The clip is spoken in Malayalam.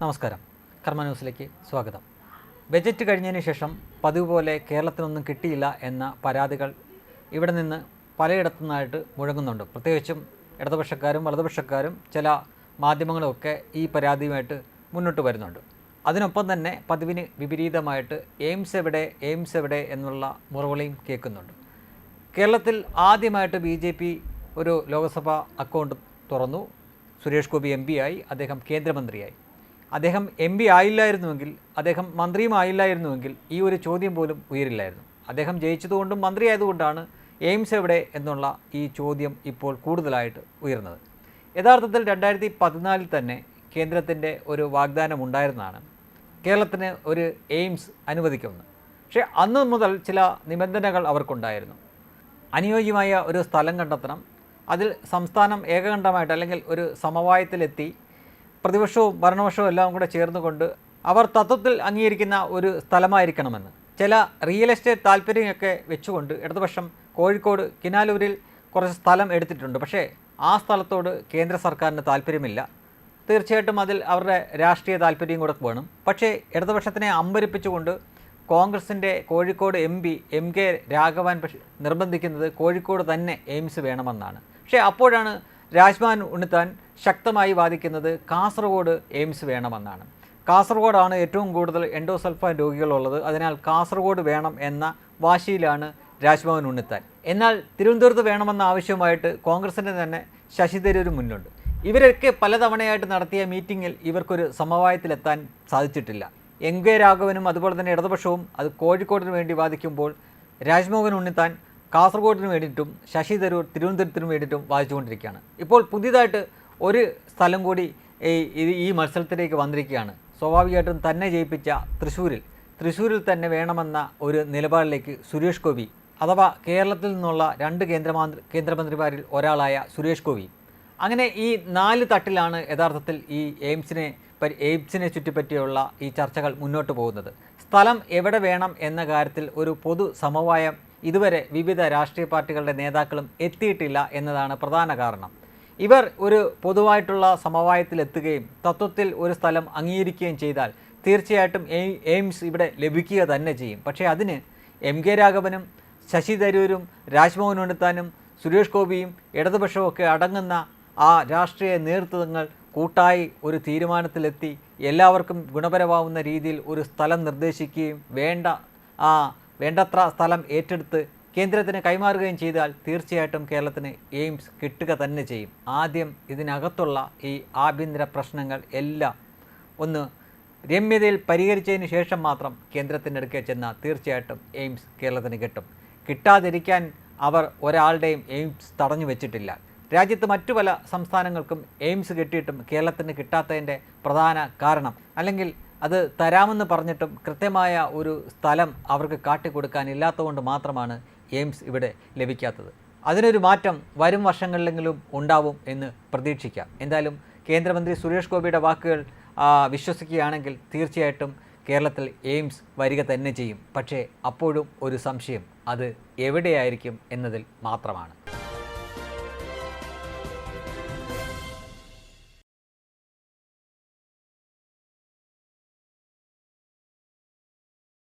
നമസ്കാരം. കർമ്മ ന്യൂസിലേക്ക് സ്വാഗതം. ബജറ്റ് കഴിഞ്ഞതിന് ശേഷം പതിവ് പോലെ കേരളത്തിനൊന്നും കിട്ടിയില്ല എന്ന പരാതികൾ ഇവിടെ നിന്ന് പലയിടത്തുനിന്നായിട്ട് മുഴങ്ങുന്നുണ്ട്. പ്രത്യേകിച്ചും ഇടതുപക്ഷക്കാരും വലതുപക്ഷക്കാരും ചില മാധ്യമങ്ങളുമൊക്കെ ഈ പരാതിയുമായിട്ട് മുന്നോട്ട് വരുന്നുണ്ട്. അതിനൊപ്പം തന്നെ പതിവിന് വിപരീതമായിട്ട് എയിംസ് എവിടെ എന്നുള്ള മുറവിളിയും കേൾക്കുന്നുണ്ട്. കേരളത്തിൽ ആദ്യമായിട്ട് BJP ഒരു ലോക്സഭാ അക്കൗണ്ട് തുറന്നു. സുരേഷ് ഗോപി MP ആയി, അദ്ദേഹം കേന്ദ്രമന്ത്രിയായി. അദ്ദേഹം MP ആയില്ലായിരുന്നുവെങ്കിൽ, അദ്ദേഹം മന്ത്രിയും ആയില്ലായിരുന്നുവെങ്കിൽ ഈ ഒരു ചോദ്യം പോലും ഉയരില്ലായിരുന്നു. അദ്ദേഹം ജയിച്ചതുകൊണ്ടും മന്ത്രിയായതുകൊണ്ടാണ് എയിംസ് എവിടെ എന്നുള്ള ഈ ചോദ്യം ഇപ്പോൾ കൂടുതലായിട്ട് ഉയർന്നത്. യഥാർത്ഥത്തിൽ 2014 തന്നെ കേന്ദ്രത്തിൻ്റെ ഒരു വാഗ്ദാനം ഉണ്ടായിരുന്നതാണ് കേരളത്തിന് ഒരു എയിംസ് അനുവദിക്കുന്നത്. പക്ഷേ അന്ന് മുതൽ ചില നിബന്ധനകൾ അവർക്കുണ്ടായിരുന്നു. അനുയോജ്യമായ ഒരു സ്ഥലം കണ്ടെത്തണം, അതിൽ സംസ്ഥാനം ഏകകണ്ഠമായിട്ട് അല്ലെങ്കിൽ ഒരു സമവായത്തിലെത്തി പ്രതിപക്ഷവും ഭരണപക്ഷവും എല്ലാം കൂടെ ചേർന്നുകൊണ്ട് അവർ തത്വത്തിൽ അംഗീകരിക്കുന്ന ഒരു സ്ഥലമായിരിക്കണമെന്ന് ചില റിയൽ എസ്റ്റേറ്റ് താല്പര്യമൊക്കെ വെച്ചുകൊണ്ട് ഇടതുപക്ഷം കോഴിക്കോട് കിനാലൂരിൽ കുറച്ച് സ്ഥലം എടുത്തിട്ടുണ്ട്. പക്ഷേ ആ സ്ഥലത്തോട് കേന്ദ്ര സർക്കാരിന് താല്പര്യമില്ല. തീർച്ചയായിട്ടും അതിൽ അവരുടെ രാഷ്ട്രീയ താല്പര്യം കൂടെ വേണം. പക്ഷേ ഇടതുപക്ഷത്തിനെ അമ്പരിപ്പിച്ചുകൊണ്ട് കോൺഗ്രസിൻ്റെ കോഴിക്കോട് MK രാഘവൻ നിർബന്ധിക്കുന്നത് കോഴിക്കോട് തന്നെ എയിംസ് വേണമെന്നാണ്. പക്ഷേ അപ്പോഴാണ് രാജ്മോഹൻ ഉണ്ണിത്താൻ ശക്തമായി വാദിക്കുന്നത് കാസർഗോഡ് എയിംസ് വേണമെന്നാണ്. കാസർഗോഡാണ് ഏറ്റവും കൂടുതൽ എൻഡോസൾഫാൻ രോഗികളുള്ളത്, അതിനാൽ കാസർഗോഡ് വേണം എന്ന വാശിയിലാണ് രാജ്മോഹൻ ഉണ്ണിത്താൻ. എന്നാൽ തിരുവനന്തപുരത്ത് വേണമെന്ന ആവശ്യവുമായിട്ട് കോൺഗ്രസിൻ്റെ തന്നെ ശശി തരൂർ മുന്നുണ്ട്. ഇവരൊക്കെ പലതവണയായിട്ട് നടത്തിയ മീറ്റിങ്ങിൽ ഇവർക്കൊരു സമവായത്തിലെത്താൻ സാധിച്ചിട്ടില്ല. MK രാഘവനും അതുപോലെ തന്നെ ഇടതുപക്ഷവും അത് കോഴിക്കോടിന് വേണ്ടി വാദിക്കുമ്പോൾ രാജ്മോഹൻ ഉണ്ണിത്താൻ കാസർഗോഡിന് വേണ്ടിയിട്ടും ശശി തരൂർ തിരുവനന്തപുരത്തിനും വേണ്ടിയിട്ടും വാദിച്ചുകൊണ്ടിരിക്കുകയാണ്. ഇപ്പോൾ പുതിയതായിട്ട് ഒരു സ്ഥലം കൂടി ഈ മത്സരത്തിലേക്ക് വന്നിരിക്കുകയാണ്. സ്വാഭാവികമായിട്ടും തന്നെ ജയിപ്പിച്ച തൃശ്ശൂരിൽ തന്നെ വേണമെന്ന ഒരു നിലപാടിലേക്ക് സുരേഷ് ഗോപി, അഥവാ കേരളത്തിൽ നിന്നുള്ള 2 കേന്ദ്രമന്ത്രിമാരിൽ ഒരാളായ സുരേഷ് ഗോപി. അങ്ങനെ ഈ 4 തട്ടിലാണ് യഥാർത്ഥത്തിൽ ഈ എയിംസിനെ ചുറ്റിപ്പറ്റിയുള്ള ഈ ചർച്ചകൾ മുന്നോട്ട് പോകുന്നത്. സ്ഥലം എവിടെ വേണം എന്ന കാര്യത്തിൽ ഒരു പൊതു സമവായം ഇതുവരെ വിവിധ രാഷ്ട്രീയ പാർട്ടികളുടെ നേതാക്കളും എത്തിയിട്ടില്ല എന്നതാണ് പ്രധാന കാരണം. ഇവർ ഒരു പൊതുവായിട്ടുള്ള സമവായത്തിലെത്തുകയും തത്വത്തിൽ ഒരു സ്ഥലം അംഗീകരിക്കുകയും ചെയ്താൽ തീർച്ചയായിട്ടും എയിംസ് ഇവിടെ ലഭിക്കുക തന്നെ ചെയ്യും. പക്ഷേ അതിന് MK രാഘവനും ശശി തരൂരും രാജ്മോഹൻ ഉണ്ണിത്താനും സുരേഷ് ഗോപിയും ഇടതുപക്ഷവും ഒക്കെ അടങ്ങുന്ന ആ രാഷ്ട്രീയ നേതൃത്വങ്ങൾ കൂട്ടായി ഒരു തീരുമാനത്തിലെത്തി എല്ലാവർക്കും ഗുണപരമാവുന്ന രീതിയിൽ ഒരു സ്ഥലം നിർദ്ദേശിക്കുകയും വേണ്ടത്ര സ്ഥലം ഏറ്റെടുത്ത് കേന്ദ്രത്തിന് കൈമാറുകയും ചെയ്താൽ തീർച്ചയായിട്ടും കേരളത്തിന് എയിംസ് കിട്ടുക തന്നെ ചെയ്യും. ആദ്യം ഇതിനകത്തുള്ള ഈ ആഭ്യന്തര പ്രശ്നങ്ങൾ എല്ലാം ഒന്ന് രമ്യതയിൽ പരിഹരിച്ചതിന് ശേഷം മാത്രം കേന്ദ്രത്തിൻ്റെ അടുക്കെ ചെന്നാൽ തീർച്ചയായിട്ടും എയിംസ് കേരളത്തിന് കിട്ടും. കിട്ടാതിരിക്കാൻ അവർ ഒരാളുടെയും എയിംസ് തടഞ്ഞു വെച്ചിട്ടില്ല. രാജ്യത്ത് മറ്റു പല സംസ്ഥാനങ്ങൾക്കും എയിംസ് കിട്ടിയിട്ടും കേരളത്തിന് കിട്ടാത്തതിൻ്റെ പ്രധാന കാരണം, അല്ലെങ്കിൽ അത് തരാമെന്ന് പറഞ്ഞിട്ടും കൃത്യമായ ഒരു സ്ഥലം അവർക്ക് കാട്ടിക്കൊടുക്കാനില്ലാത്തതുകൊണ്ട് മാത്രമാണ് എയിംസ് ഇവിടെ ലഭിക്കാത്തത്. അതിനൊരു മാറ്റം വരും വർഷങ്ങളിലെങ്കിലും ഉണ്ടാവും എന്ന് പ്രതീക്ഷിക്കാം. എന്തായാലും കേന്ദ്രമന്ത്രി സുരേഷ് ഗോപിയുടെ വാക്കുകൾ വിശ്വസിക്കുകയാണെങ്കിൽ തീർച്ചയായിട്ടും കേരളത്തിൽ എയിംസ് വരിക തന്നെ ചെയ്യും. പക്ഷേ അപ്പോഴും ഒരു സംശയം, അത് എവിടെയായിരിക്കും എന്നതിൽ മാത്രമാണ്.